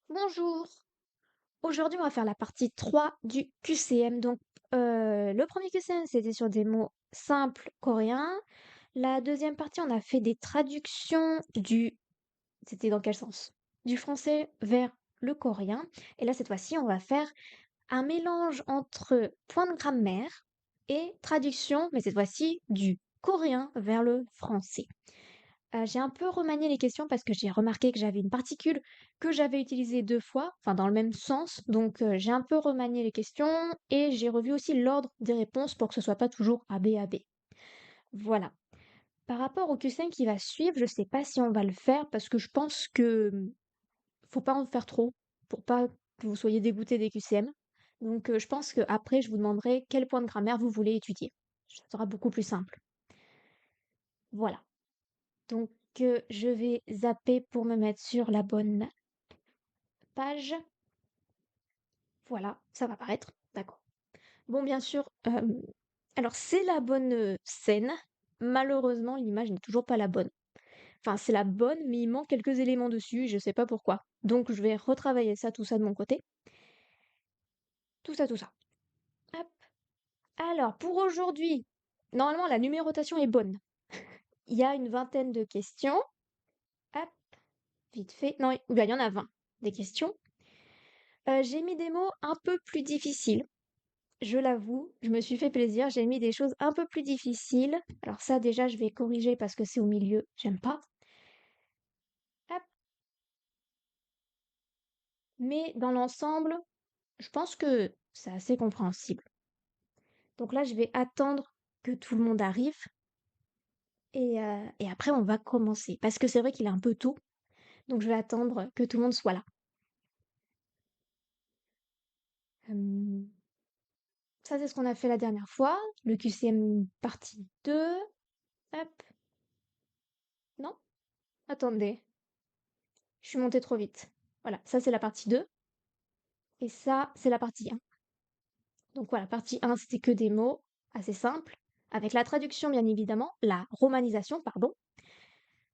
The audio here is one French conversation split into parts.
Bonjour. Aujourd'hui, on va faire la partie 3 du QCM. Donc, le premier QCM, c'était sur des mots simples coréens. La deuxième partie, on a fait des traductions du... C'était dans quel sens? Du français vers le coréen. Et là, cette fois-ci, on va faire un mélange entre point de grammaire et traduction, mais cette fois-ci du coréen vers le français. J'ai un peu remanié les questions parce que j'ai remarqué que j'avais une particule que j'avais utilisée 2 fois, enfin dans le même sens, donc j'ai un peu remanié les questions et j'ai revu aussi l'ordre des réponses pour que ce soit pas toujours A, B, A, B. Voilà. Par rapport au Q5 qui va suivre, je sais pas si on va le faire parce que je pense que, faut pas en faire trop pour pas que vous soyez dégoûtés des QCM. Donc je pense qu'après je vous demanderai quel point de grammaire vous voulez étudier. Ça sera beaucoup plus simple. Voilà. Donc, je vais zapper pour me mettre sur la bonne page. Voilà, ça va apparaître. D'accord. Bon, bien sûr, alors c'est la bonne scène. Malheureusement, l'image n'est toujours pas la bonne. Enfin, c'est la bonne, mais il manque quelques éléments dessus, je sais pas pourquoi. Donc, je vais retravailler ça, tout ça de mon côté. Tout ça, tout ça. Hop. Alors, pour aujourd'hui, normalement, la numérotation est bonne. Il y a une vingtaine de questions. Hop, vite fait. Non, il y en a 20 des questions. J'ai mis des mots un peu plus difficiles. Je l'avoue, je me suis fait plaisir, j'ai mis des choses un peu plus difficiles. Alors ça déjà je vais corriger parce que c'est au milieu, j'aime pas. Hop. Mais dans l'ensemble, je pense que c'est assez compréhensible. Donc là je vais attendre que tout le monde arrive et après on va commencer. Parce que c'est vrai qu'il est un peu tôt, donc je vais attendre que tout le monde soit là. Hum, Ça c'est ce qu'on a fait la dernière fois, le QCM partie 2. Hop, non, attendez, je suis montée trop vite. Voilà, ça c'est la partie 2. Et ça, c'est la partie 1. Donc voilà, partie 1, c'était que des mots assez simples, avec la traduction bien évidemment, la romanisation, pardon.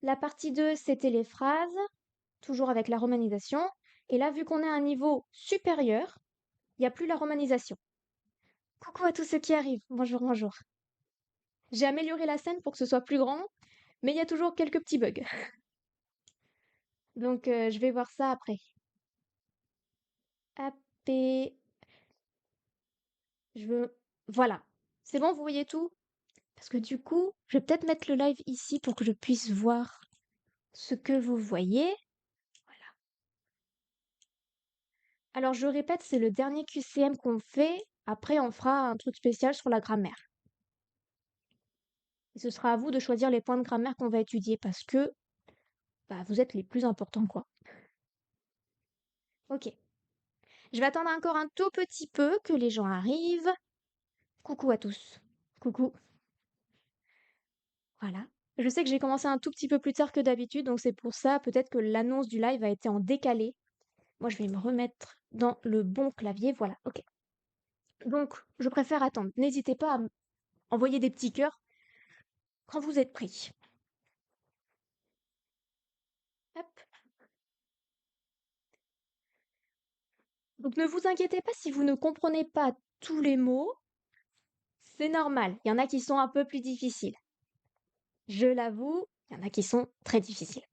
La partie 2, c'était les phrases, toujours avec la romanisation. Et là, vu qu'on est à un niveau supérieur, il n'y a plus la romanisation. Coucou à tous ceux qui arrivent. Bonjour, bonjour. J'ai amélioré la scène pour que ce soit plus grand, mais il y a toujours quelques petits bugs. Donc je vais voir ça après. Hop, et je veux... Voilà. C'est bon, vous voyez tout? Parce que du coup, je vais peut-être mettre le live ici pour que je puisse voir ce que vous voyez. Voilà. Alors je répète, c'est le dernier QCM qu'on fait. Après, on fera un truc spécial sur la grammaire. Et ce sera à vous de choisir les points de grammaire qu'on va étudier parce que bah, vous êtes les plus importants, quoi. Ok. Je vais attendre encore un tout petit peu que les gens arrivent. Coucou à tous. Coucou. Voilà. Je sais que j'ai commencé un tout petit peu plus tard que d'habitude, donc c'est pour ça peut-être que l'annonce du live a été en décalé. Moi, je vais me remettre dans le bon clavier. Voilà, ok. Donc, je préfère attendre. N'hésitez pas à envoyer des petits cœurs quand vous êtes prêts. Hop. Donc, ne vous inquiétez pas si vous ne comprenez pas tous les mots. C'est normal. Il y en a qui sont un peu plus difficiles. Je l'avoue, il y en a qui sont très difficiles.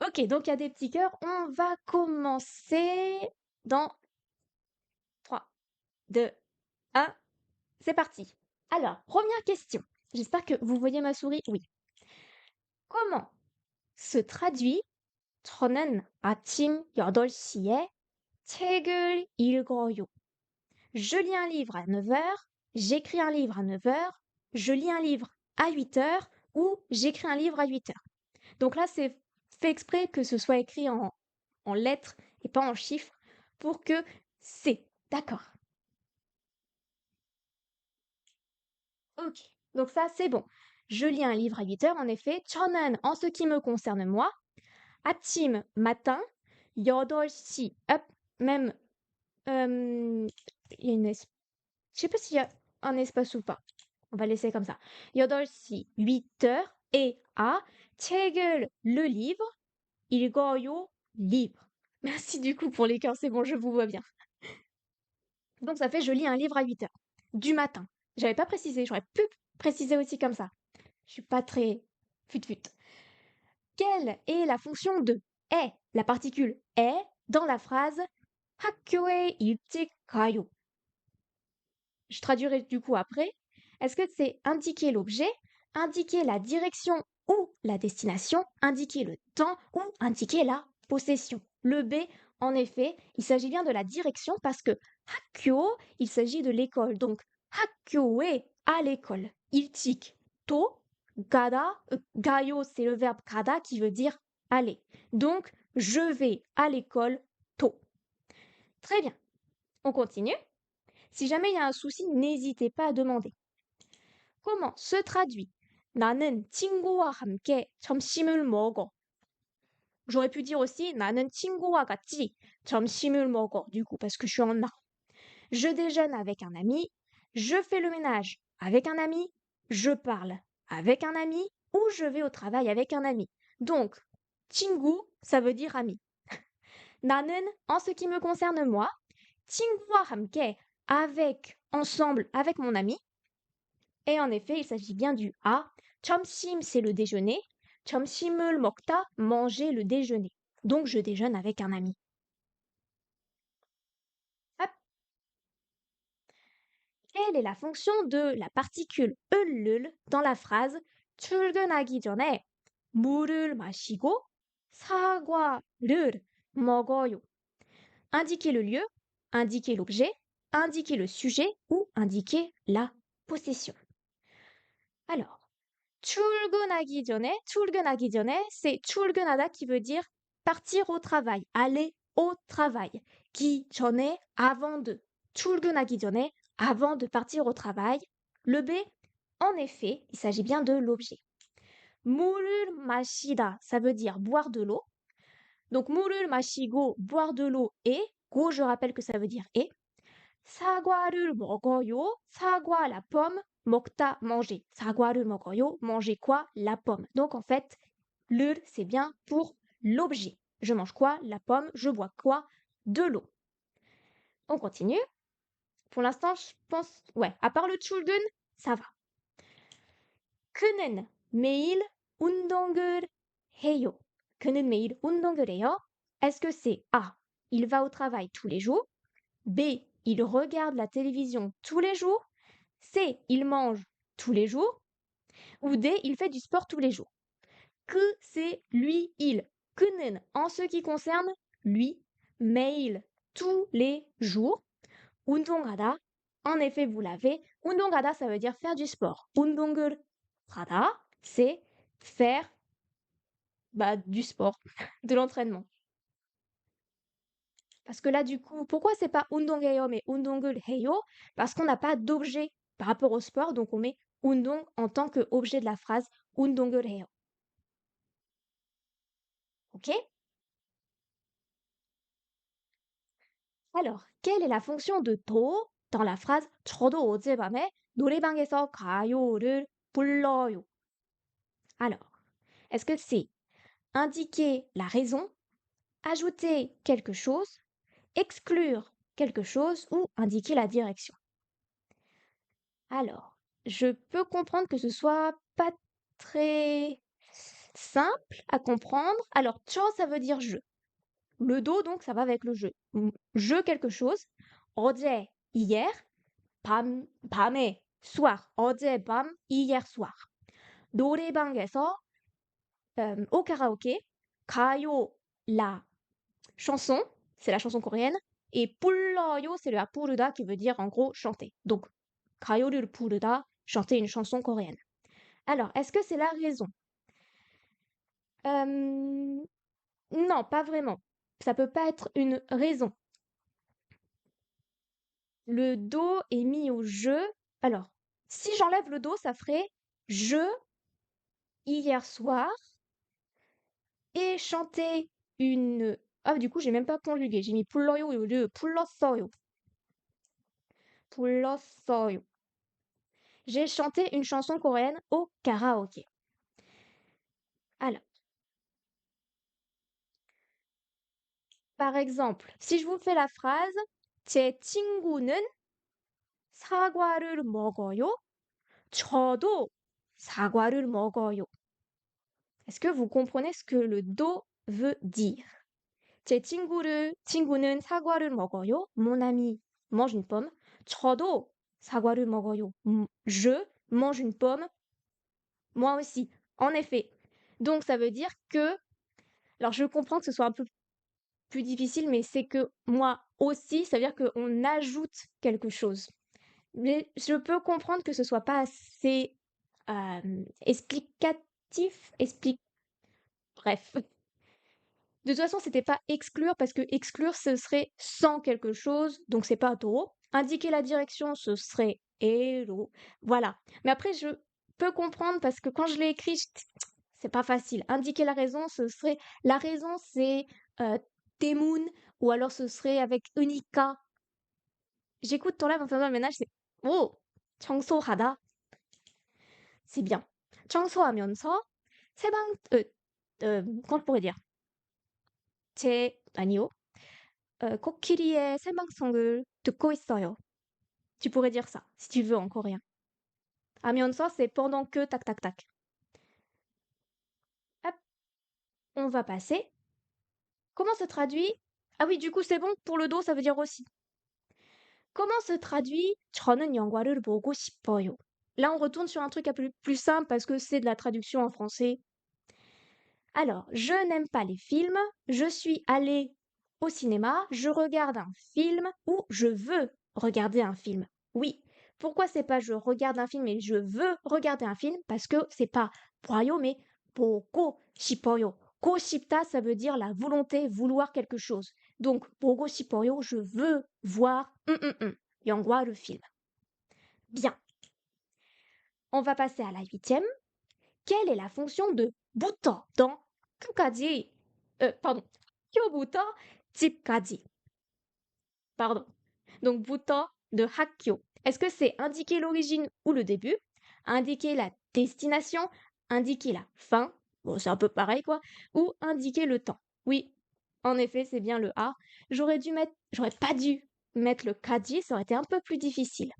Ok, donc il y a des petits cœurs. On va commencer dans 3, 2, 1. C'est parti. Alors, première question. J'espère que vous voyez ma souris. Oui. Comment se traduit 저는 아침 8시에 책을 읽어요. Je lis un livre à 9 heures, j'écris un livre à 9 heures, je lis un livre à 8 heures ou j'écris un livre à 8 heures. Donc là, c'est fait exprès que ce soit écrit en lettres et pas en chiffres pour que c'est. D'accord. Ok. Donc ça, c'est bon. Je lis un livre à 8 heures, en effet. 저는, en ce qui me concerne moi, 아침, matin, 8시, hop, même, il y a une je sais pas s'il y a un espace ou pas. On va laisser comme ça. 8시, 8 heures, et à 책을, le livre, 읽어요, livre. Merci du coup pour les cœurs, c'est bon, je vous vois bien. Donc ça fait je lis un livre à 8 heures du matin. J'avais pas précisé, j'aurais pu préciser aussi comme ça. Je suis pas très fut-fut. Quelle est la fonction de est, la particule est, dans la phrase 학교에 일찍 가요? Je traduirai du coup après. Est-ce que c'est indiquer l'objet, indiquer la direction ou la destination, indiquer le temps ou indiquer la possession? Le B, en effet, il s'agit bien de la direction parce que 학교, il s'agit de l'école. Donc 학교에, à l'école. 일찍, tôt. 가다, 가요, c'est le verbe 가다 qui veut dire aller. Donc je vais à l'école tôt. Très bien. On continue. Si jamais il y a un souci, n'hésitez pas à demander. Comment se traduit 나는 친구와 함께 점심을 먹어. J'aurais pu dire aussi 나는 친구와 같이 점심을 먹어, du coup, parce que je suis en a. Je déjeune avec un ami, je fais le ménage avec un ami, je parle avec un ami ou je vais au travail avec un ami. Donc, 친구, ça veut dire ami. 나는, en ce qui me concerne moi, 친구와 함께, avec, ensemble, avec mon ami. Et en effet, il s'agit bien du A. 점심, c'est le déjeuner. 점심을 먹다, manger le déjeuner. Donc, je déjeune avec un ami. Hop. Quelle est la fonction de la particule 을을 dans la phrase 출근하기 전에 물을 마시고 사과를 먹어요? Indiquer le lieu, indiquer l'objet, indiquer le sujet ou indiquer la possession. Alors, 출근하기 전에, c'est 출근하다 qui veut dire partir au travail, aller au travail. 기 전에, avant de. 출근하기 전에, avant de partir au travail. Le B, en effet, il s'agit bien de l'objet. 물을 마시다, ça veut dire boire de l'eau. Donc 물을 마시고, boire de l'eau et, go, je rappelle que ça veut dire et. 사과를 먹어요. 사과, la pomme. 먹다, manger. 사과를 먹어요. Manger quoi? La pomme. Donc en fait, 를, c'est bien pour l'objet. Je mange quoi? La pomme. Je bois quoi? De l'eau. On continue. Pour l'instant, je pense... Ouais, à part le children, ça va. 그는 매일 운동을 해요. 그는 매일 운동을 해요. Est-ce que c'est A, il va au travail tous les jours? B, il regarde la télévision tous les jours? C, il mange tous les jours? Ou D, il fait du sport tous les jours? Que c'est lui, il. 그는, en ce qui concerne lui, 매일, tous les jours. 운동하다, en effet, vous l'avez. 운동하다, ça veut dire faire du sport. 운동을 하다, c'est faire du sport, de l'entraînement. Parce que là, du coup, pourquoi c'est pas 운동해요 mais 운동을 해요? Parce qu'on n'a pas d'objet par rapport au sport, donc on met 운동 en tant qu'objet de la phrase 운동을 해요. Ok? Alors, quelle est la fonction de 도 dans la phrase 저도 어젯밤에 노래방에서 가요를 불러요? Alors, est-ce que c'est indiquer la raison, ajouter quelque chose, exclure quelque chose ou indiquer la direction? Alors, je peux comprendre que ce soit pas très simple à comprendre. Alors, 쳐, ça veut dire je. Le do, donc, ça va avec le je. Je quelque chose. 어제, hier. 밤에, soir. 어젯밤, hier soir. 노래방에서, au karaoké. 가요, la chanson, c'est la chanson coréenne. Et 불러요, c'est le 부르다 qui veut dire en gros chanter. Donc, 가요를 부르다, chanter une chanson coréenne. Alors, est-ce que c'est la raison? Non, pas vraiment. Ça peut pas être une raison. Le do est mis au je. Alors, si j'enlève le do, ça ferait je hier soir et chanter une. Ah, du coup, j'ai même pas conjugué. J'ai mis 불러요 au lieu de 불렀어요. 불렀어요. J'ai chanté une chanson coréenne au karaoké. Alors, Par exemple, si je vous fais la phrase 제 친구는 사과를 먹어요. 저도 사과를 먹어요. Est-ce que vous comprenez ce que le do veut dire? 제 친구는 사과를 먹어요. Mon ami mange une pomme. 저도 사과를 먹어요. Je mange une pomme. Moi aussi. En effet. Donc ça veut dire que, alors je comprends que ce soit un peu plus difficile, mais c'est que moi aussi, ça veut dire qu'on ajoute quelque chose. Mais je peux comprendre que ce soit pas assez explicatif, bref. De toute façon, c'était pas exclure parce que exclure, ce serait sans quelque chose, donc c'est pas toro. Indiquer la direction, ce serait ero. Voilà. Mais après, je peux comprendre parce que quand je l'ai écrit, c'est pas facile. Indiquer la raison, ce serait la raison, c'est temun, ou alors ce serait avec unika. J'écoute ton live en faisant le ménage, c'est oh, 청소하다. C'est bien. 청소하면서 세방, comment je pourrais dire? 아니요. 코끼리의 생방송을 듣고 있어요. Tu pourrais dire ça, si tu veux, en coréen. 하면서, c'est pendant que, tac, tac, tac. Hop, on va passer. Comment se traduit? Ah oui, du coup, c'est bon, pour le dos, ça veut dire aussi. Comment se traduit 저는 영화를 보고 싶어요? Là, on retourne sur un truc un peu plus simple parce que c'est de la traduction en français. Alors, je n'aime pas les films, je suis allée au cinéma, je regarde un film ou je veux regarder un film. Oui. Pourquoi c'est pas je regarde un film et je veux regarder un film? Parce que c'est pas 보아요 mais 보고 싶어요. 고 싶다, ça veut dire la volonté, vouloir quelque chose. Donc 보고 싶어요, je veux voir 영화 le film. Bien. On va passer à la 8e. Quelle est la fonction de 부터 dans 끝까지, pardon, 학교부터 집까지. Pardon. Donc 부터 de 학교. Est-ce que c'est indiquer l'origine ou le début, indiquer la destination, indiquer la fin, bon c'est un peu pareil quoi, ou indiquer le temps? Oui, en effet c'est bien le A. J'aurais pas dû mettre le kaji, ça aurait été un peu plus difficile.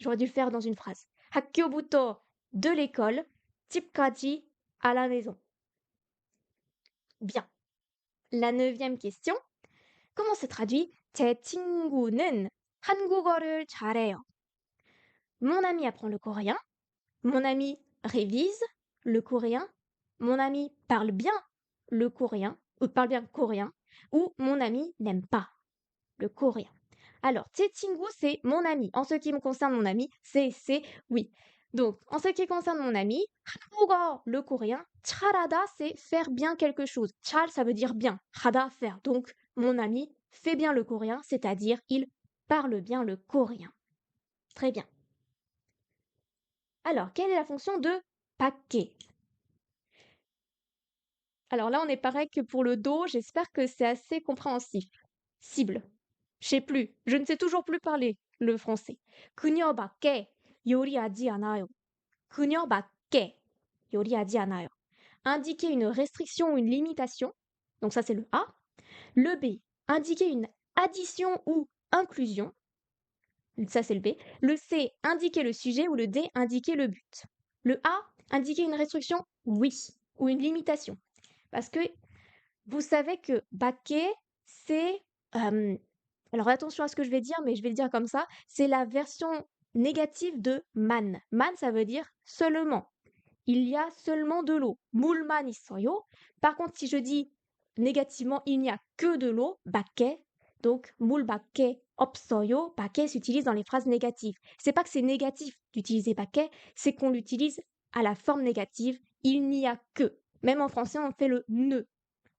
J'aurais dû le faire dans une phrase. 학교부터 de l'école, 집까지 à la maison. Bien. La 9e question. Comment se traduit 제 친구는 한국어를 잘해요? Mon ami apprend le coréen. Mon ami révise le coréen. Mon ami parle bien le coréen, ou parle bien coréen. Ou mon ami n'aime pas le coréen. Alors, 제 친구, c'est mon ami. En ce qui me concerne, mon ami, c'est oui. Donc, en ce qui concerne mon ami, 한국어, le coréen, 잘하다, c'est faire bien quelque chose. 잘, ça veut dire bien. 하다, faire. Donc, mon ami fait bien le coréen, c'est-à-dire il parle bien le coréen. Très bien. Alors, quelle est la fonction de paquet? Alors là, on est pareil que pour le dos. J'espère que c'est assez compréhensif. Cible. Je sais plus. Je ne sais toujours plus parler le français. 그녀밖에 요리하지 않아요. 그녀밖에 요리하지 않아요. Indiquer une restriction ou une limitation. Donc ça, c'est le A. Le B. Indiquer une addition ou inclusion. Ça, c'est le B. Le C. Indiquer le sujet ou le D. Indiquer le but. Le A. Indiquer une restriction, oui, ou une limitation. Parce que vous savez que baquet, c'est... alors attention à ce que je vais dire, mais je vais le dire comme ça. C'est la version négative de man. Man, ça veut dire seulement. Il y a seulement de l'eau. 물만 있어요. Par contre, si je dis négativement, il n'y a que de l'eau, baquet. Donc, 물밖에 없어요. Baquet s'utilise dans les phrases négatives. C'est pas que c'est négatif d'utiliser baquet, c'est qu'on l'utilise à la forme négative. Il n'y a que. Même en français, on fait le ne.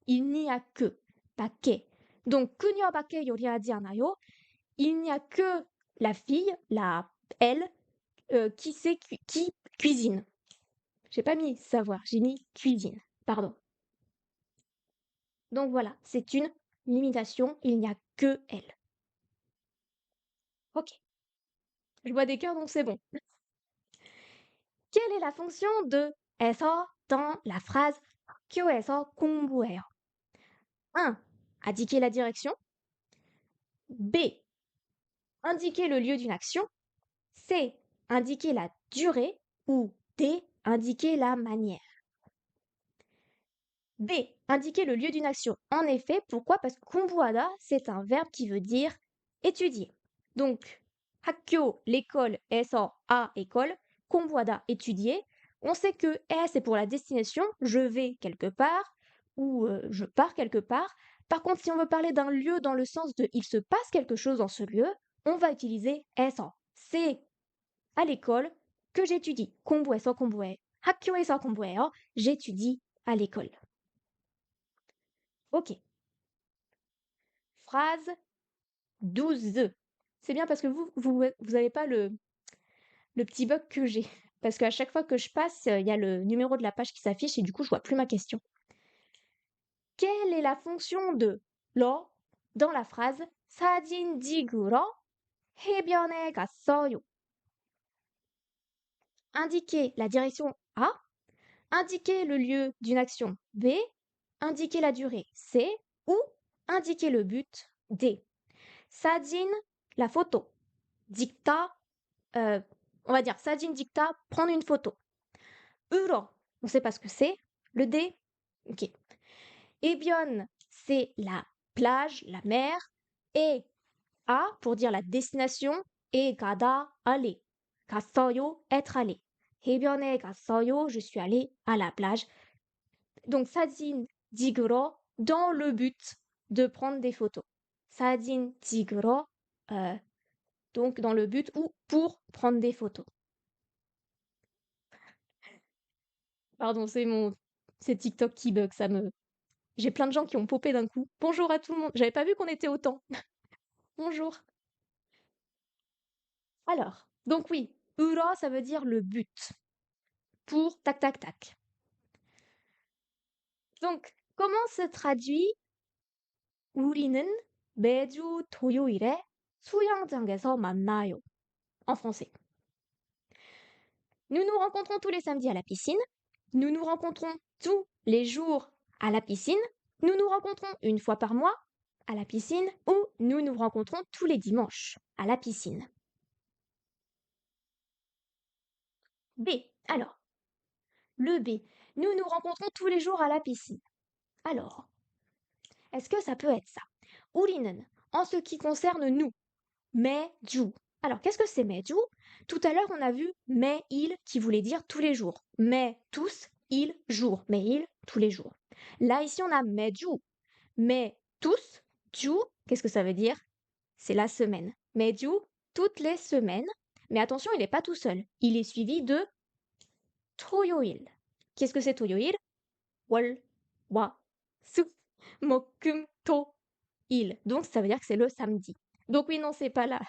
Il n'y a que. 바quet. Donc, 그녀밖에 요리하지 않아요. Il n'y a que la fille, elle, qui cuisine. J'ai pas mis savoir, j'ai mis cuisine. Pardon. Donc voilà, c'est une limitation, il n'y a que elle. Ok. Je vois des cœurs, donc c'est bon. Quelle est la fonction de 에서 dans la phrase 학교에서 공부해요? 1. indiquer la direction. B, indiquer le lieu d'une action. C, indiquer la durée. Ou D, indiquer la manière. B, indiquer le lieu d'une action. En effet, pourquoi? Parce que 공부하다, c'est un verbe qui veut dire étudier. Donc, 학교, l'école, 에서, à école, 공부하다, étudier. On sait que 에, c'est pour la destination, je vais quelque part ou je pars quelque part. Par contre, si on veut parler d'un lieu dans le sens de il se passe quelque chose dans ce lieu, on va utiliser 에서. C'est à l'école que j'étudie. 공부해서 공부해. 학교에서 공부해요. J'étudie à l'école. Ok. Phrase 12. C'est bien parce que vous avez pas le petit bug que j'ai. Parce qu'à chaque fois que je passe, il y a le numéro de la page qui s'affiche et du coup, je vois plus ma question. Quelle est la fonction de 러 dans la phrase 사진 찍으러 해변에 갔어요? Indiquer la direction A, indiquer le lieu d'une action B, indiquer la durée C ou indiquer le but D. 사진, la photo. Dicta, on va dire 사진 dicta, prendre une photo. 으러, on ne sait pas ce que c'est. Le D, ok. 해변, c'est la plage, la mer. Et A pour dire la destination. Et 가다, aller. 갔어요, être allé. 해변에 갔어요, je suis allé à la plage. Donc 사진 찍으러, dans le but de prendre des photos. 사진 찍으러, donc dans le but ou pour prendre des photos. Pardon, c'est TikTok qui bug, j'ai plein de gens qui ont popé d'un coup. Bonjour à tout le monde. J'avais pas vu qu'on était autant. Bonjour. Alors, donc oui, 으러, ça veut dire le but. Pour tac tac tac. Donc, comment se traduit 우리는 매주 토요일에 수영장에서 만나요 en français? Nous nous rencontrons tous les samedis à la piscine. Nous nous rencontrons tous les jours à la piscine. Nous nous rencontrons une fois par mois à la piscine ou nous nous rencontrons tous les dimanches à la piscine. B. Alors, le B. Nous nous rencontrons tous les jours à la piscine. Alors, est-ce que ça peut être ça? 우리는, en ce qui concerne nous, 매주. Alors, qu'est-ce que c'est 매주? Tout à l'heure, on a vu mais il qui voulait dire tous les jours. Mais tous, il, jour. Mais il, tous les jours. Là, ici, on a 매주. Mais tous, 주, qu'est-ce que ça veut dire? C'est la semaine. 매주, toutes les semaines. Mais attention, il n'est pas tout seul. Il est suivi de 토요일. Qu'est-ce que c'est 토요일? 월, 화, 수, 목, 금, 토, il. Donc, ça veut dire que c'est le samedi. Donc oui, non, c'est pas là.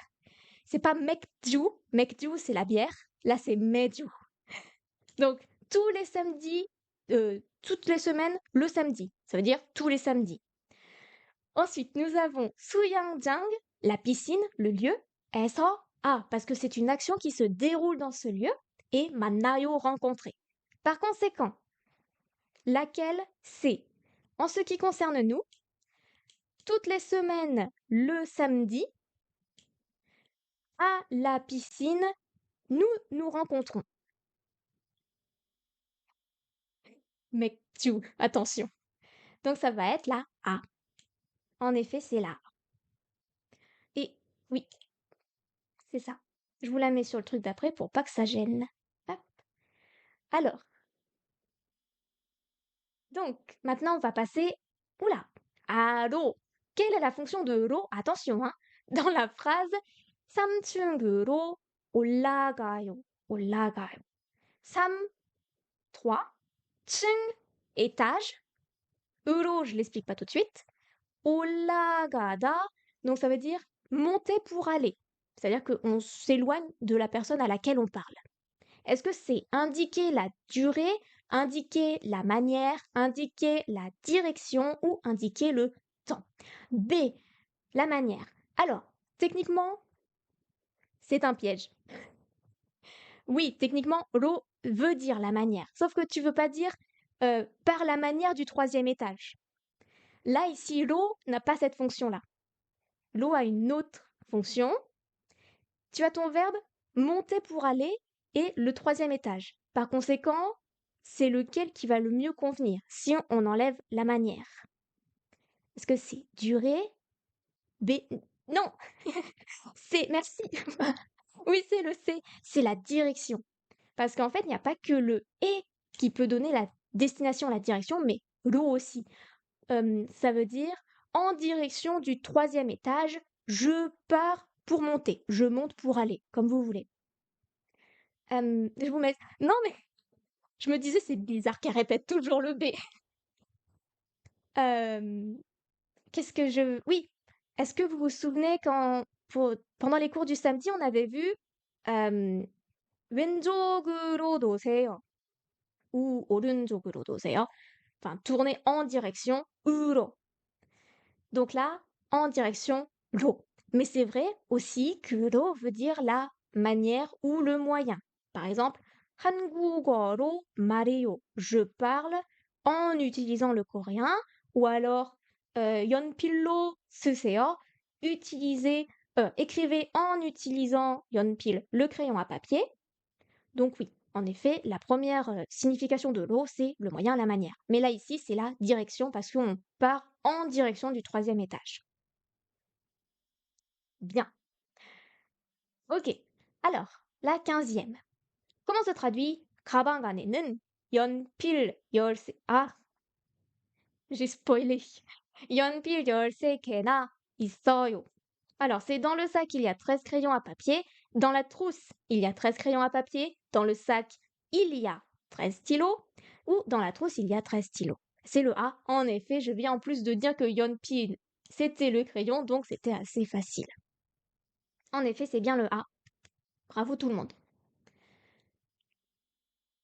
C'est pas 맥주. 맥주, c'est la bière. Là, c'est 매주. Donc, tous les samedis, toutes les semaines, le samedi. Ça veut dire tous les samedis. Ensuite, nous avons 수영장, la piscine, le lieu. 에서, parce que c'est une action qui se déroule dans ce lieu. Et 만나요, rencontrer. Par conséquent, laquelle c'est? En ce qui concerne nous, toutes les semaines, le samedi, à la piscine, nous nous rencontrons. 맥주, attention. Donc ça va être la A. En effet, c'est la A. Et oui, c'est ça. Je vous la mets sur le truc d'après pour pas que ça gêne. Hop. Alors, donc maintenant on va passer, oula, à 로. Quelle est la fonction de 로? Attention, hein, dans la phrase 3층으로 올라가요. 올라가요. 3, 3, 층, étage. 으로, je l'explique pas tout de suite. 올라가다, donc ça veut dire monter pour aller. C'est-à-dire qu'on s'éloigne de la personne à laquelle on parle. Est-ce que c'est indiquer la durée, indiquer la manière, indiquer la direction ou indiquer le temps? B, la manière. Alors, techniquement, c'est un piège. Oui, techniquement, 로 veut dire la manière. Sauf que tu veux pas dire par la manière du troisième étage. Là, ici, l'eau n'a pas cette fonction-là. L'eau a une autre fonction. Tu as ton verbe monter pour aller et le troisième étage. Par conséquent, c'est lequel qui va le mieux convenir si on enlève la manière. Est-ce que c'est durer? B. Non, c'est merci. Oui, c'est le C. C'est la direction. Parce qu'en fait, il n'y a pas que le et qui peut donner la destination, la direction, mais l'eau aussi. Ça veut dire en direction du troisième étage, je pars pour monter. Je monte pour aller, comme vous voulez. Je vous mets. Non, mais je me disais, c'est bizarre qu'elle répète toujours le B. Euh, Qu'est-ce que je. Oui, est-ce que vous vous souvenez quand, pendant les cours du samedi, on avait vu euh, 왼쪽으로 도세요 ou 오른쪽으로 도세요. Enfin, tourner en direction 으로. Donc là, en direction 로. Mais c'est vrai aussi que 로 veut dire la manière ou le moyen. Par exemple, 한국어로 말해요. Je parle en utilisant le coréen. Ou alors, 연필로 쓰세요. Utilisez, écrivez en utilisant 연필, le crayon à papier. Donc oui, en effet, la première signification de l'eau, c'est le moyen, la manière. Mais là, ici, c'est la direction parce qu'on part en direction du troisième étage. Bien. Ok. Alors, la 15e. Comment se traduit 가방 안에는 연필 열쇠... Ah, j'ai spoilé. 연필 13개나 있어요. Alors, c'est dans le sac, il y a 13 crayons à papier. Dans la trousse, il y a 13 crayons à papier. Dans le sac, il y a 13 stylos. Ou dans la trousse, il y a 13 stylos. C'est le A. En effet, je viens en plus de dire que 연필, c'était le crayon, donc c'était assez facile. En effet, c'est bien le A. Bravo tout le monde.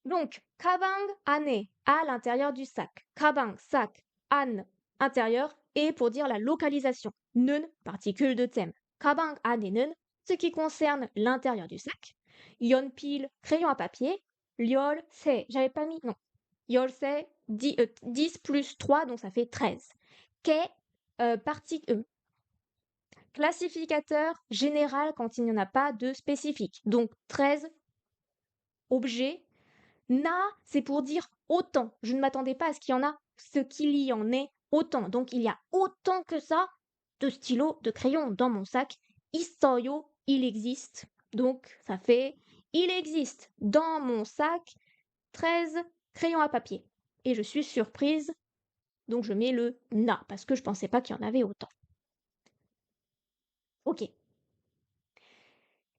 Donc, 가방 안에, à l'intérieur du sac. 가방, sac, 안, intérieur, et pour dire la localisation. 는, particule de thème. 가방 안에는, ce qui concerne l'intérieur du sac. 연필, crayon à papier. 열쇠, j'avais pas mis, non. 열쇠, 10 plus 3, donc ça fait 13. Qu'est, classificateur général quand il n'y en a pas de spécifique. Donc 13 objets. Na, c'est pour dire autant. Je ne m'attendais pas à ce qu'il y en ait autant. Donc il y a autant que ça de stylos, de crayons dans mon sac. 있어요, il existe. Donc ça fait il existe dans mon sac 13 crayons à papier. Et je suis surprise, donc je mets le na parce que je pensais pas qu'il y en avait autant. Ok.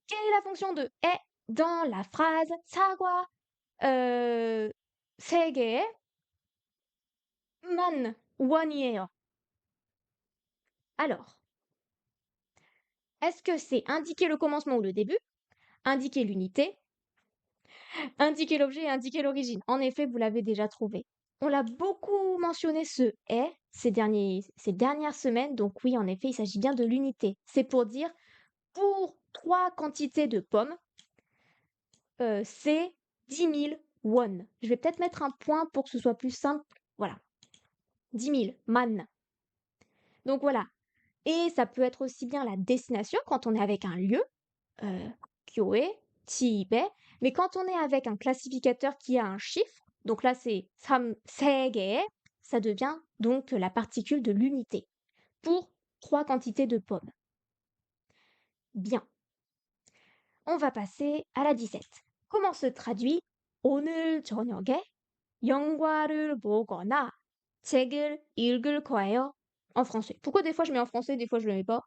Quelle est la fonction de est dans la phrase 사과 세 개만 원이에요. Alors, est-ce que c'est indiquer le commencement ou le début, indiquer l'unité, indiquer l'objet et indiquer l'origine? En effet, vous l'avez déjà trouvé. On l'a beaucoup mentionné ce est ces dernières semaines, donc oui, en effet, il s'agit bien de l'unité. C'est pour dire pour 3 quantités de pommes, c'est 10 000 won. Je vais peut-être mettre un point pour que ce soit plus simple. Voilà, 10 000 man. Donc voilà. Et ça peut être aussi bien la destination quand on est avec un lieu, 교회, 집에, mais quand on est avec un classificateur qui a un chiffre, donc là c'est 3개, ça devient donc la particule de l'unité pour 3 quantités de pommes. Bien. On va passer à la 17. Comment se traduit 오늘 저녁에 영화를 보거나 책을 읽을 거예요 en français? Pourquoi des fois je mets en français, des fois je le mets pas?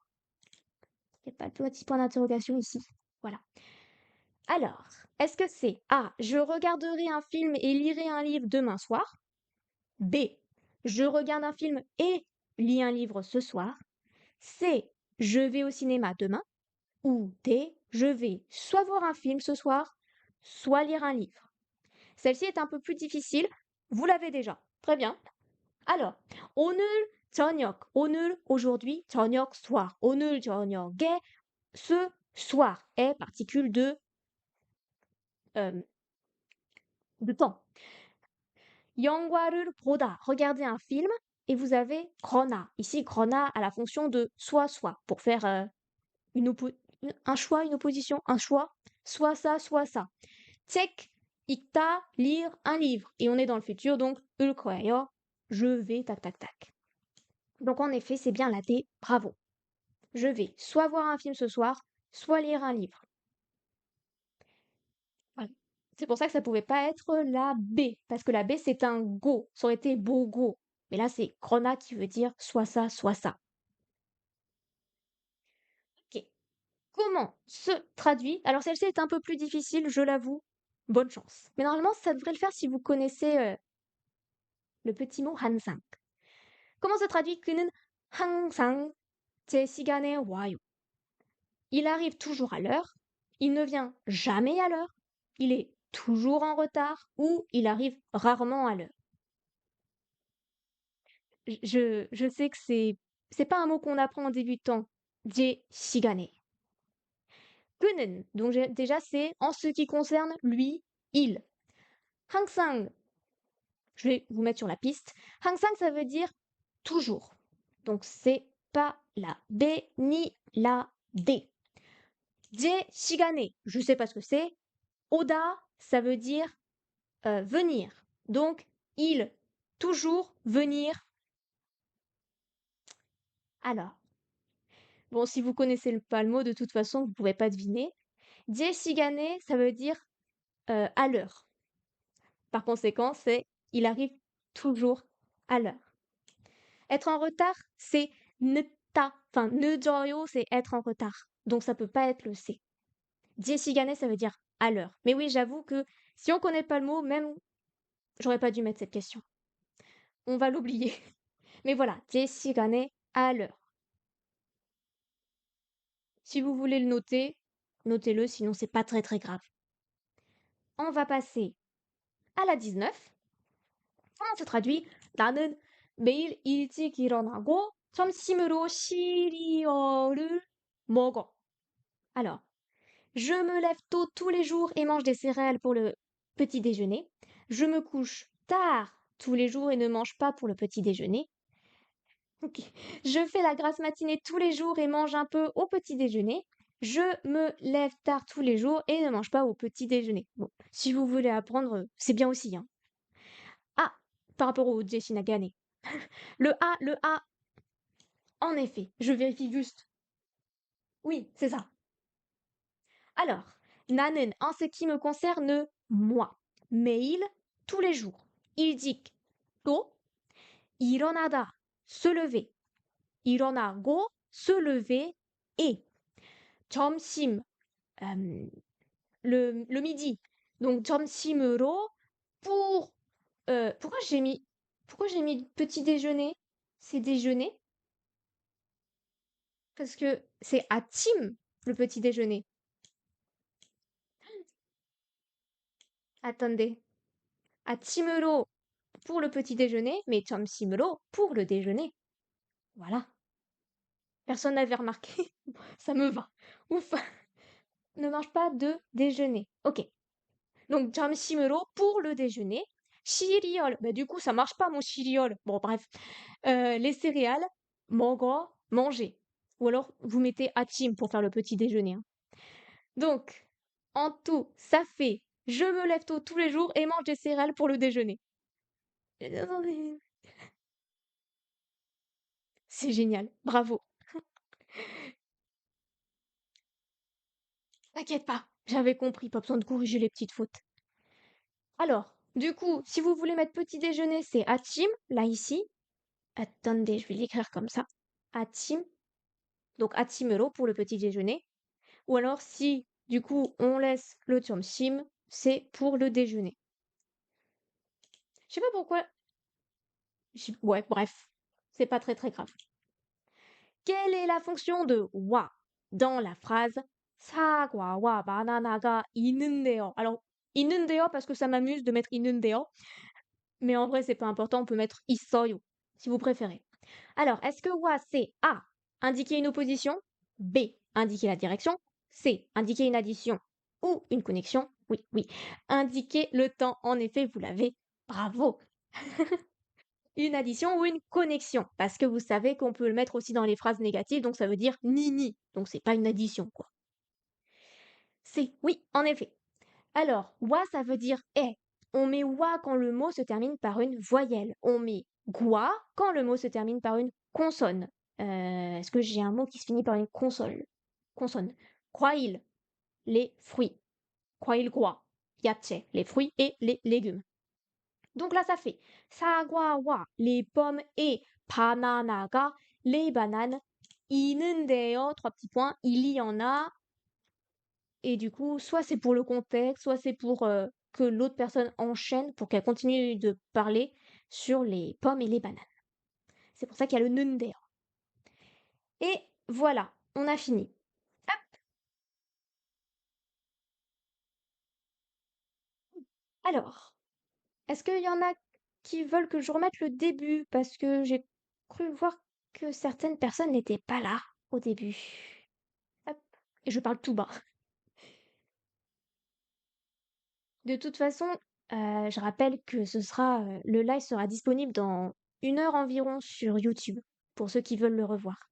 Il n'y a pas de petit point d'interrogation ici. Voilà. Alors, est-ce que c'est A, je regarderai un film et lirai un livre demain soir? B, je regarde un film et lis un livre ce soir? C, je vais au cinéma demain? Ou D, je vais soit voir un film ce soir, soit lire un livre? Celle-ci est un peu plus difficile. Vous l'avez déjà. Très bien. Alors, 오늘 저녁, 오늘 aujourd'hui, 저녁 soir. 오늘 저녁에 ce soir est particule euh, de temps. 영화를 보다, regarder un film, et vous avez grona. Ici, grona a la fonction de soit, pour faire un choix, une opposition, un choix, soit ça, soit ça. Check, 읽다, lire un livre. Et on est dans le futur, donc 을 거예요. Je vais, tac, tac, tac. Donc en effet, c'est bien la D, bravo. Je vais soit voir un film ce soir, soit lire un livre. Voilà. C'est pour ça que ça pouvait pas être la B, parce que la B c'est un go, ça aurait été bogo. Mais là c'est grona qui veut dire soit ça, soit ça. Ok. Comment se traduit? Alors celle-ci est un peu plus difficile, je l'avoue. Bonne chance. Mais normalement, ça devrait le faire si vous connaissez le petit mot 항상. Comment se traduit 그는 항상 제 시간에 와요? Il arrive toujours à l'heure, il ne vient jamais à l'heure, il est toujours en retard ou il arrive rarement à l'heure. Je sais que c'est pas un mot qu'on apprend en débutant. 제 시간에. 그는, donc déjà c'est en ce qui concerne lui, il. 항상, je vais vous mettre sur la piste. 항상 ça veut dire toujours. Donc c'est pas la B ni la D. 제 시간에, je sais pas ce que c'est. 오다, ça veut dire venir. Donc, il, toujours venir. Alors, bon, si vous connaissez pas le mot, de toute façon, vous pouvez pas deviner. 제 시간에, ça veut dire à l'heure. Par conséquent, c'est il arrive toujours à l'heure. Être en retard, c'est 늦다. Enfin, 늦어요, c'est être en retard. Donc, ça peut pas être le C. 제 시간에, ça veut dire à l'heure. Mais oui, j'avoue que si on connaît pas le mot, même, j'aurais pas dû mettre cette question. On va l'oublier. Mais voilà, 제 시간에 à l'heure. Si vous voulez le noter, notez-le, sinon c'est pas très très grave. On va passer à la 19. Comment se traduit? 나는 매일 일찍 일어나고 점심으로 시리얼을 먹어. Alors, je me lève tôt tous les jours et mange des céréales pour le petit déjeuner. Je me couche tard tous les jours et ne mange pas pour le petit déjeuner. Ok. Je fais la grasse matinée tous les jours et mange un peu au petit déjeuner. Je me lève tard tous les jours et ne mange pas au petit déjeuner. Bon, si vous voulez apprendre, c'est bien aussi, hein. Ah, par rapport au Jessie Nagane. Le A, en effet, je vérifie juste. Oui, c'est ça. Alors, 나는, en ce qui me concerne, moi. 매일, tous les jours. 일찍, tôt. 일어나다, se lever. 일어나고, se lever et. 점심, le midi. Donc 점심으로 pour pourquoi j'ai mis petit déjeuner? C'est déjeuner parce que c'est 아침 le petit déjeuner. Attendez. 아침으로 pour le petit déjeuner, mais 점심으로 pour le déjeuner. Voilà. Personne n'avait remarqué. Ça me va. Ouf. Ne mange pas de déjeuner. Ok. Donc 점심으로 pour le déjeuner. 시리얼. Bah, du coup, ça marche pas mon 시리얼. Bon, bref. Les céréales, 먹어, manger. Ou alors, vous mettez 아침 pour faire le petit déjeuner, hein. Donc, en tout, ça fait je me lève tôt tous les jours et mange des céréales pour le déjeuner. C'est génial, bravo. T'inquiète pas, j'avais compris, pas besoin de corriger les petites fautes. Alors, du coup, si vous voulez mettre petit déjeuner, c'est 아침, là ici. Attendez, je vais l'écrire comme ça. 아침, donc 아침으로 pour le petit déjeuner. Ou alors si, du coup, on laisse le 점심, c'est pour le déjeuner. Je sais pas pourquoi. Ouais, bref, c'est pas très très grave. Quelle est la fonction de wa dans la phrase 사과와 바나나가 있는데요? Alors, 있는데요 parce que ça m'amuse de mettre 있는데요, mais en vrai c'est pas important, on peut mettre 있어요 si vous préférez. Alors, est-ce que wa c'est A, indiquer une opposition, B, indiquer la direction, C, indiquer une addition ou une connexion? Oui, oui. Indiquer le temps, en effet, vous l'avez. Bravo. une addition ou une connexion. Parce que vous savez qu'on peut le mettre aussi dans les phrases négatives, donc ça veut dire ni ni. Donc c'est pas une addition, quoi. C'est oui, en effet. Alors, wa, ça veut dire est. On met wa quand le mot se termine par une voyelle. On met gua quand le mot se termine par une consonne. Est-ce que j'ai un mot qui se finit par une console? Consonne. Kwail, les fruits. Kwail gua. Yache, les fruits et les légumes. Donc là, ça fait 사과와 les pommes et 바나나가 les bananes. 있는데요, trois petits points, il y en a. Et du coup, soit c'est pour le contexte, soit c'est pour que l'autre personne enchaîne pour qu'elle continue de parler sur les pommes et les bananes. C'est pour ça qu'il y a le nunde요. Et voilà, on a fini. Alors, est-ce qu'il y en a qui veulent que je remette le début? Parce que j'ai cru voir que certaines personnes n'étaient pas là au début. Hop. Et je parle tout bas. De toute façon, je rappelle que le live sera disponible dans 1 heure environ sur YouTube, pour ceux qui veulent le revoir.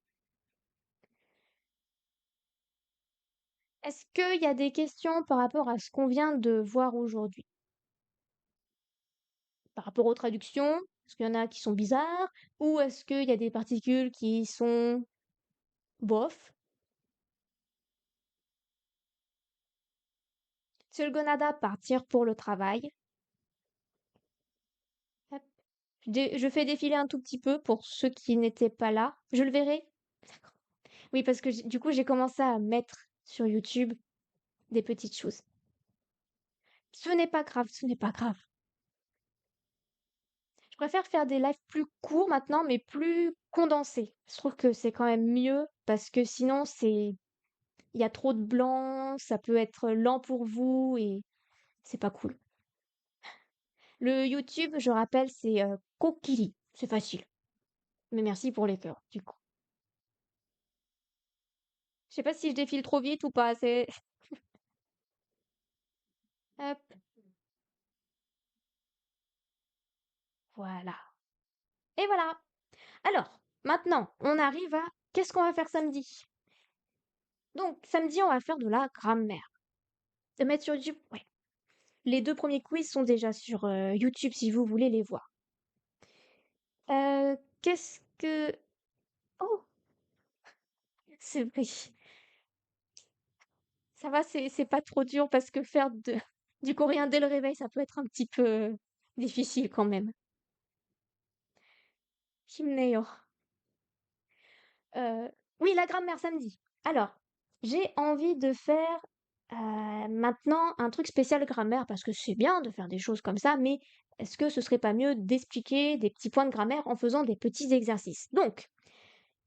Est-ce qu'il y a des questions par rapport à ce qu'on vient de voir aujourd'hui? Par rapport aux traductions? Est-ce qu'il y en a qui sont bizarres? Ou est-ce qu'il y a des particules qui sont bof? Gonada, partir pour le travail. Hop. Je fais défiler un tout petit peu pour ceux qui n'étaient pas là. Je le verrai? D'accord. Oui, parce que du coup, j'ai commencé à mettre sur YouTube des petites choses. Ce n'est pas grave, ce n'est pas grave. Je préfère faire des lives plus courts maintenant, mais plus condensés. Je trouve que c'est quand même mieux parce que sinon, il y a trop de blanc, ça peut être lent pour vous et c'est pas cool. Le YouTube, je rappelle, c'est Kokiri. C'est facile. Mais merci pour les cœurs, du coup. Je sais pas si je défile trop vite ou pas. C'est. Hop, voilà. Et voilà. Alors, maintenant, on arrive à qu'est-ce qu'on va faire samedi? Donc, samedi, on va faire de la grammaire. De mettre sur YouTube, ouais. Les 2 premiers quiz sont déjà sur YouTube si vous voulez les voir. Qu'est-ce que... Oh, c'est vrai. Ça va, c'est pas trop dur parce que faire du coréen dès le réveil, ça peut être un petit peu difficile quand même. 힘내요. Oui, la grammaire samedi. Alors, j'ai envie de faire maintenant un truc spécial grammaire parce que c'est bien de faire des choses comme ça, mais est-ce que ce serait pas mieux d'expliquer des petits points de grammaire en faisant des petits exercices? Donc,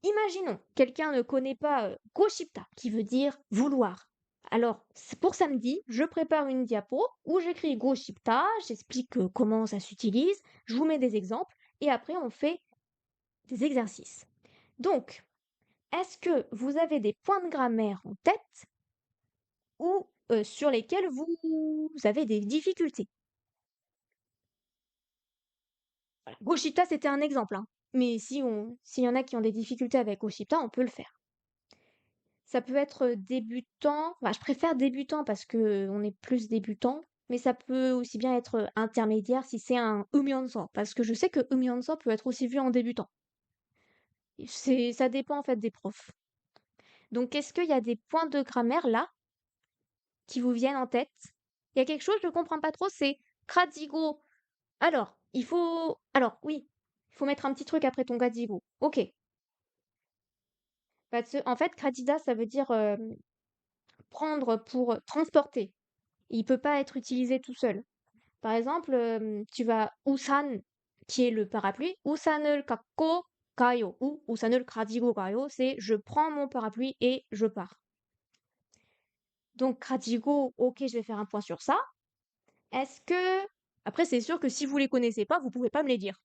imaginons, quelqu'un ne connaît pas goshipta, qui veut dire vouloir. Alors, pour samedi, je prépare une diapo où j'écris goshipta, j'explique comment ça s'utilise, je vous mets des exemples et après on fait des exercices. Donc, est-ce que vous avez des points de grammaire en tête ou sur lesquels vous avez des difficultés? Voilà. Goshipta, c'était un exemple, hein. Mais s'il y en a qui ont des difficultés avec Goshipta, on peut le faire. Ça peut être débutant, enfin, je préfère débutant parce que on est plus débutant, mais ça peut aussi bien être intermédiaire si c'est un Umyeonso, parce que je sais que Umyeonso peut être aussi vu en débutant. Ça dépend en fait des profs. Donc, est-ce qu'il y a des points de grammaire là qui vous viennent en tête? Il y a quelque chose que je ne comprends pas trop, c'est Kradigo. Alors, oui, il faut mettre un petit truc après ton Kradigo. Ok. En fait, Kradida, ça veut dire prendre pour transporter. Il peut pas être utilisé tout seul. Par exemple, tu vas usan, qui est le parapluie, usan을 갖고 가요 ou 우산을 가지고 가요, c'est je prends mon parapluie et je pars. Donc 가지고, ok, je vais faire un point sur ça. Est-ce que après c'est sûr que si vous les connaissez pas, vous pouvez pas me les dire.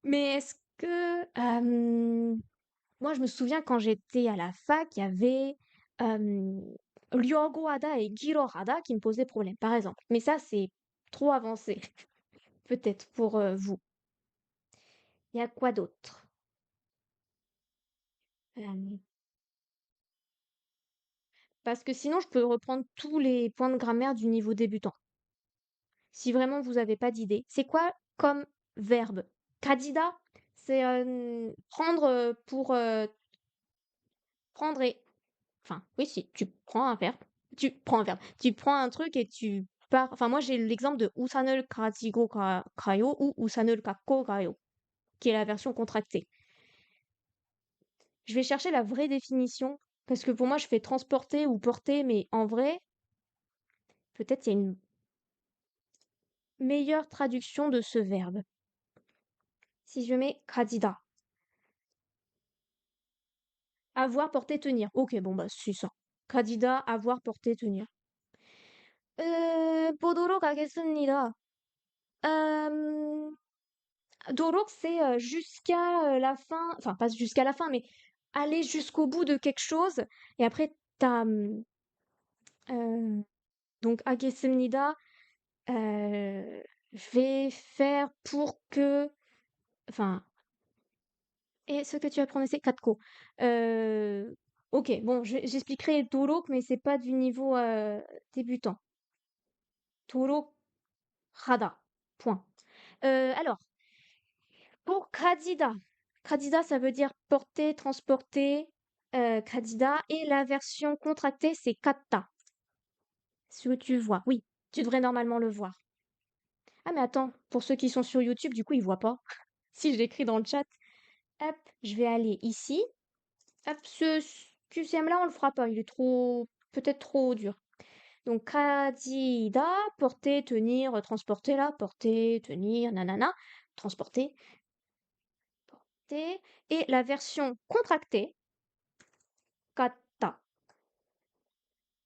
Mais est-ce que moi je me souviens quand j'étais à la fac, il y avait 려고하다 et 기러하다 qui me posaient problème, par exemple. Mais ça c'est trop avancé. Peut-être pour vous. Il y a quoi d'autre? Euh, Parce que sinon, je peux reprendre tous les points de grammaire du niveau débutant. Si vraiment vous n'avez pas d'idée. C'est quoi comme verbe? Kadida, c'est prendre pour prendre et. Enfin, oui, si, tu prends un verbe. Tu prends un verbe. Tu prends un truc et tu pars. Enfin, moi, j'ai l'exemple de 우산을 가지고 가요 ou 우산을 갖고 가요, qui est la version contractée. Je vais chercher la vraie définition, parce que pour moi, je fais transporter ou porter, mais en vrai, peut-être il y a une meilleure traduction de ce verbe. Si je mets 가지다, avoir, porter, tenir. Ok, bon, bah, c'est ça. 가지다, avoir, porter, tenir. 보도록 하겠습니다. Euh, 도록, c'est jusqu'à la fin, enfin, pas jusqu'à la fin, mais aller jusqu'au bout de quelque chose. Et après, t'as, donc, 하겠습니다. Je vais faire pour que, enfin, et ce que tu as prononcé, Katko. Ok, bon, j'expliquerai Dorok, mais c'est pas du niveau débutant. Dorok Hada. Point. Alors, pour Kadida. Kadida, ça veut dire porter, transporter. Kadida. Et la version contractée, c'est Katta. Ce que tu vois. Oui, tu devrais normalement le voir. Ah, mais attends, pour ceux qui sont sur YouTube, du coup, ils voient pas. Si j'écris dans le chat, hop, je vais aller ici. Hop, ce QCM-là, on le fera pas. Il est trop, peut-être trop dur. Donc, kadida, porter, tenir, transporter là, porter, tenir, nanana, transporter, porter. Et la version contractée, kata,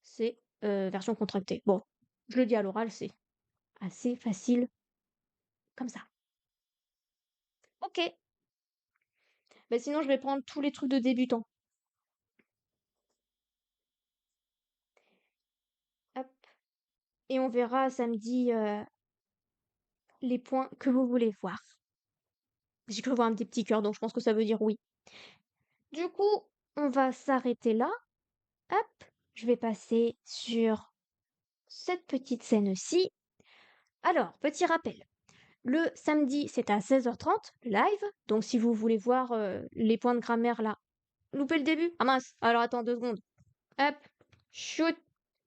c'est version contractée. Bon, je le dis à l'oral, c'est assez facile comme ça. Ok. Bah, sinon, je vais prendre tous les trucs de débutant. Hop. Et on verra samedi les points que vous voulez voir. J'ai cru voir un petit cœur, donc je pense que ça veut dire oui. Du coup, on va s'arrêter là. Hop, je vais passer sur cette petite scène-ci. Alors, petit rappel. Le samedi, c'est à 16h30, le live. Donc, si vous voulez voir les points de grammaire là, loupez le début. Ah mince, alors attends 2 secondes. Hop, shoot.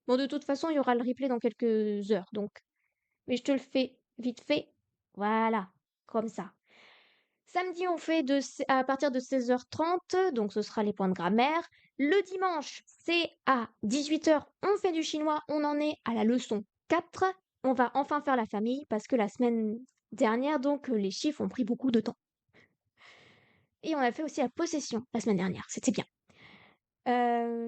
Bon, de toute façon, il y aura le replay dans quelques heures, donc. Mais je te le fais vite fait. Voilà, comme ça. Samedi, on fait à partir de 16h30, donc ce sera les points de grammaire. Le dimanche, c'est à 18h, on fait du chinois, on en est à la leçon 4. On va enfin faire la famille parce que la semaine dernière, donc les chiffres ont pris beaucoup de temps. Et on a fait aussi la possession la semaine dernière, c'était bien.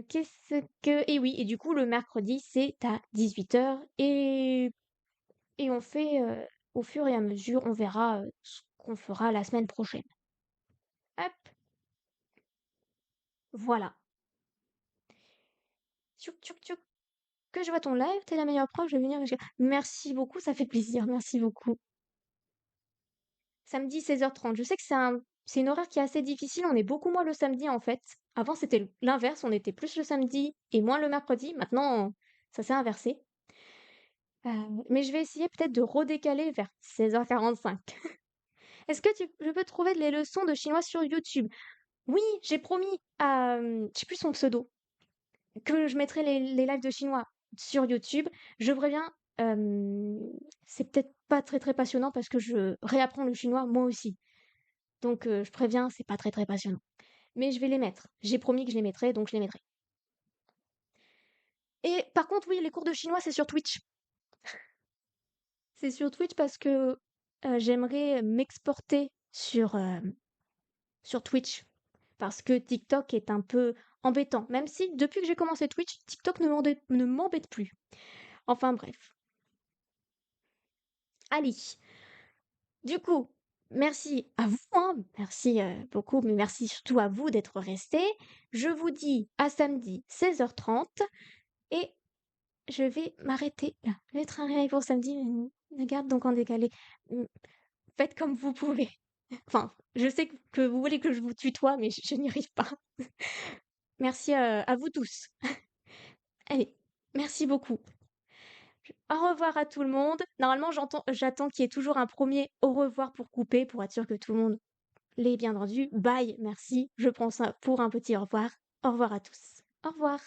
Qu'est-ce que... Et oui, et du coup, le mercredi, c'est à 18h et on fait au fur et à mesure, on verra ce qu'on fera la semaine prochaine. Hop, voilà. Tchouk, tchouk, tchouk. Que je vois ton live, t'es la meilleure prof, je vais venir. Merci beaucoup, ça fait plaisir, merci beaucoup. Samedi 16h30, je sais que c'est une horaire qui est assez difficile, on est beaucoup moins le samedi en fait. Avant c'était l'inverse, on était plus le samedi et moins le mercredi, maintenant ça s'est inversé. Mais je vais essayer peut-être de redécaler vers 16h45. Est-ce que je peux trouver les leçons de chinois sur YouTube? Oui, j'ai promis à... je sais plus son pseudo. Que je mettrai les lives de chinois sur YouTube. Je préviens, c'est peut-être pas très très passionnant parce que je réapprends le chinois moi aussi. Donc je préviens, c'est pas très très passionnant. Mais je vais les mettre. J'ai promis que je les mettrais, donc je les mettrai. Et par contre, oui, les cours de chinois, c'est sur Twitch. C'est sur Twitch parce que j'aimerais m'exporter sur Twitch. Parce que TikTok est un peu embêtant. Même si depuis que j'ai commencé Twitch, TikTok ne m'embête plus. Enfin bref. Allez, du coup, merci à vous, hein, merci beaucoup, mais merci surtout à vous d'être restés. Je vous dis à samedi 16h30 et je vais m'arrêter là. Je vais mettre un réveil pour samedi, mais regarde donc en décalé. Faites comme vous pouvez. Enfin, je sais que vous voulez que je vous tutoie, mais je n'y arrive pas. Merci, à vous tous. Allez, merci beaucoup. Au revoir à tout le monde. Normalement, j'attends qu'il y ait toujours un premier au revoir pour couper, pour être sûr que tout le monde l'ait bien entendu. Bye, merci. Je prends ça pour un petit au revoir. Au revoir à tous. Au revoir.